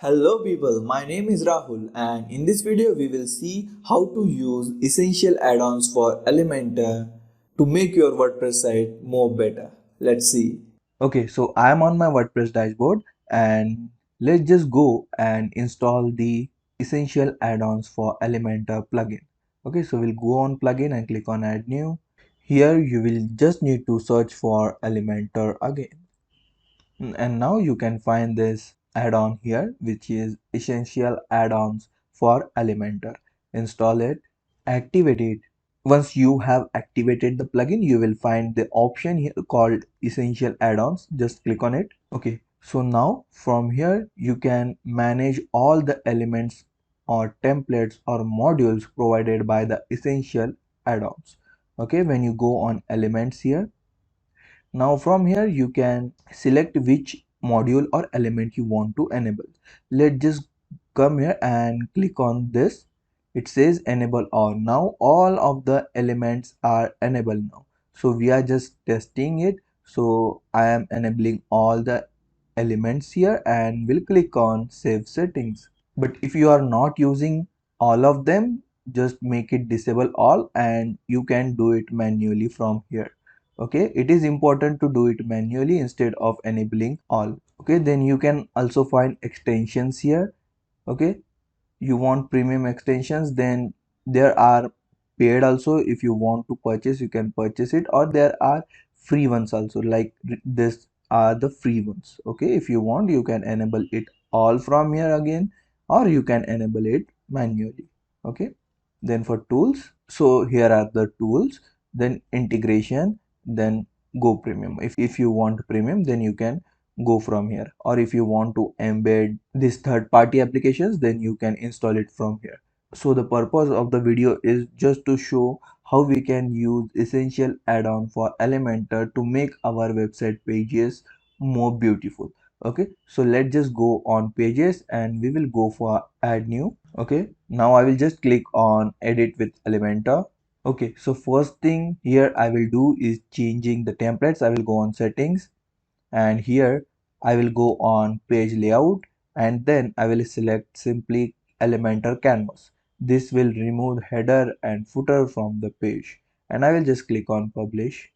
Hello people, my name is Rahul and in this video we will see how to use essential add-ons for Elementor to make your WordPress site more better. Let's see. Okay, so I'm on my WordPress dashboard and let's just go and install the essential add-ons for Elementor plugin. Okay, so we'll go on plugin and click on add new. Here you will just need to search for Elementor again. And now you can find this add-on here, which is essential add-ons for Elementor. Install it, activate it. Once you have activated the plugin, you will find the option here called essential add-ons. Just click on it. Okay, so now from here you can manage all the elements or templates or modules provided by the essential add-ons. Okay, when you go on elements here, now from here you can select which module or element you want to enable. Let's just come here and click on this. It says enable all. Now all of the elements are enabled now. So we are just testing it. So I am enabling all the elements here and will click on save settings. But if you are not using all of them, just make it disable all and you can do it manually from here. Okay, it is important to do it manually instead of enabling all. Okay, then you can also find extensions here. Okay, you want premium extensions, then there are paid also. If you want to purchase, you can purchase it, or there are free ones also, like this are the free ones. Okay, if you want, you can enable it all from here again, or you can enable it manually. Okay, then for tools, so here are the tools, then integration, then go premium. If you want premium, then you can go from here, or if you want to embed this third-party applications, then you can install it from here. So the purpose of the video is just to show how we can use essential add-on for Elementor to make our website pages more beautiful. Okay, so let's just go on pages and we will go for add new. Okay, now I will just click on edit with Elementor. Okay, so first thing here I will do is changing the templates. I will go on settings and here I will go on page layout and then I will select simply Elementor canvas. This will remove header and footer from the page and I will just click on publish.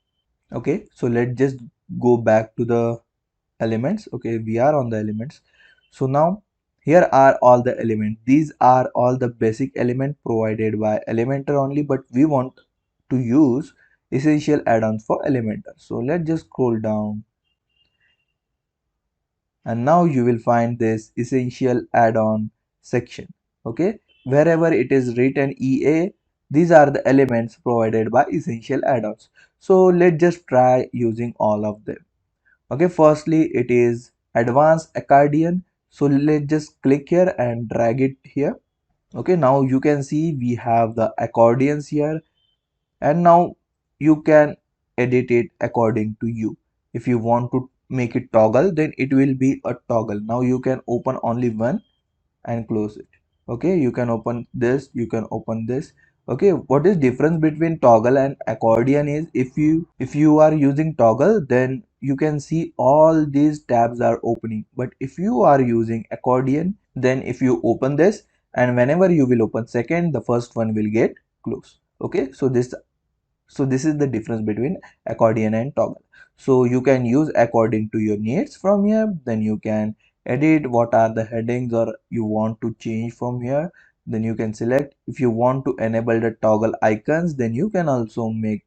Okay, so let's just go back to the elements. Okay, we are on the elements. So now here are all the elements. These are all the basic element provided by Elementor only, but we want to use essential add-ons for Elementor. So let's just scroll down and now you will find this essential add-on section. Okay, wherever it is written EA, these are the elements provided by essential add-ons. So let's just try using all of them. Okay, firstly it is advanced accordion, so let's just click here and drag it here. Okay, now you can see we have the accordions here and now you can edit it according to you. If you want to make it toggle, then it will be a toggle. Now you can open only one and close it. Okay, you can open this, you can open this. Okay, what is difference between toggle and accordion is if you are using toggle, then you can see all these tabs are opening, but if you are using accordion, then if you open this and whenever you will open second, the first one will get closed. Okay, so this is the difference between accordion and toggle. So you can use according to your needs from here. Then you can edit what are the headings or you want to change from here. Then you can select. If you want to enable the toggle icons, then you can also make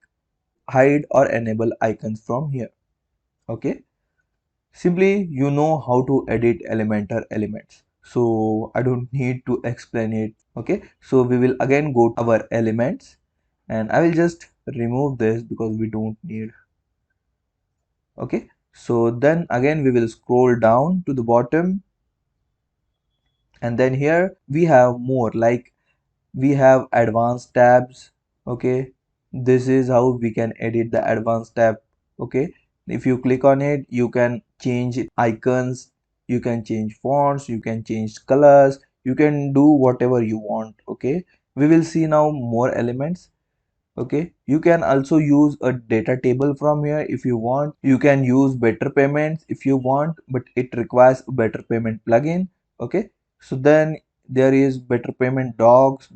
hide or enable icons from here. Okay, simply you know how to edit Elementor elements, so I don't need to explain it. Okay, so we will again go to our elements and I will just remove this because we don't need. Okay, so then again we will scroll down to the bottom and then here we have more, like we have advanced tabs. Okay, this is how we can edit the advanced tab. Okay, if you click on it, you can change icons, you can change fonts, you can change colors, you can do whatever you want. Okay, we will see now more elements. Okay, you can also use a data table from here if you want. You can use better payments if you want, but it requires a better payment plugin. Okay, so then there is better payment docs,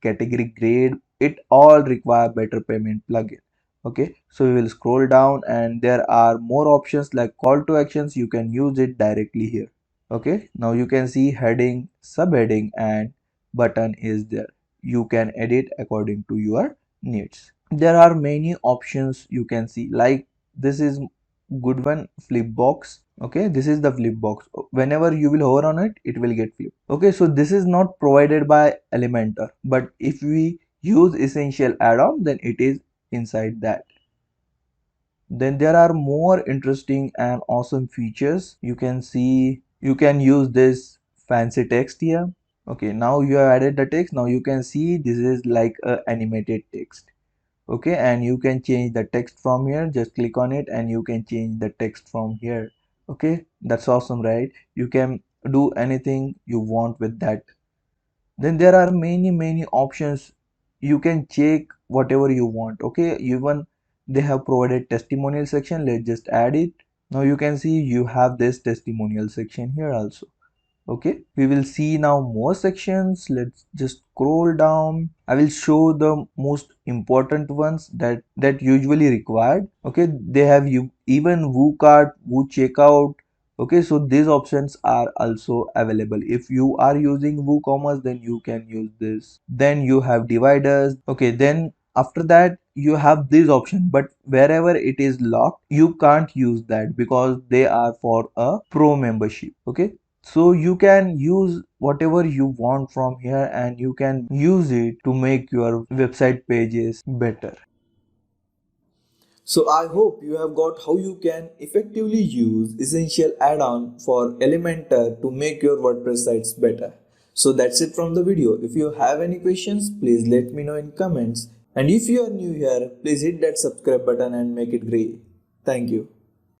category grade. It all require better payment plugin. Okay, so we will scroll down and there are more options like call to actions. You can use it directly here. Okay, now you can see heading, subheading, and button is there. You can edit according to your needs. There are many options you can see, like this is good one, flip box. Okay, this is the flip box. Whenever you will hover on it, it will get flipped. Okay, so this is not provided by Elementor, but if we use essential add-on, then it is inside that. Then there are more interesting and awesome features. You can see you can use this fancy text here. Okay, now you have added the text. Now you can see this is like a animated text. Okay, and you can change the text from here. Just click on it and you can change the text from here. Okay, that's awesome, right? You can do anything you want with that. Then there are many options. You can check whatever you want. Okay, even they have provided testimonial section. Let's just add it. Now you can see you have this testimonial section here also. Okay, we will see now more sections. Let's just scroll down. I will show the most important ones that usually required. Okay, they have you even WooCart, WooCheckout. Okay, so these options are also available. If you are using WooCommerce, then you can use this. Then you have dividers. Okay, then after that you have this option, but wherever it is locked, you can't use that because they are for a pro membership. Okay, so you can use whatever you want from here and you can use it to make your website pages better. So I hope you have got how you can effectively use essential add-on for Elementor to make your WordPress sites better. So that's it from the video. If you have any questions, please let me know in comments. And if you are new here, please hit that subscribe button and make it great. Thank you.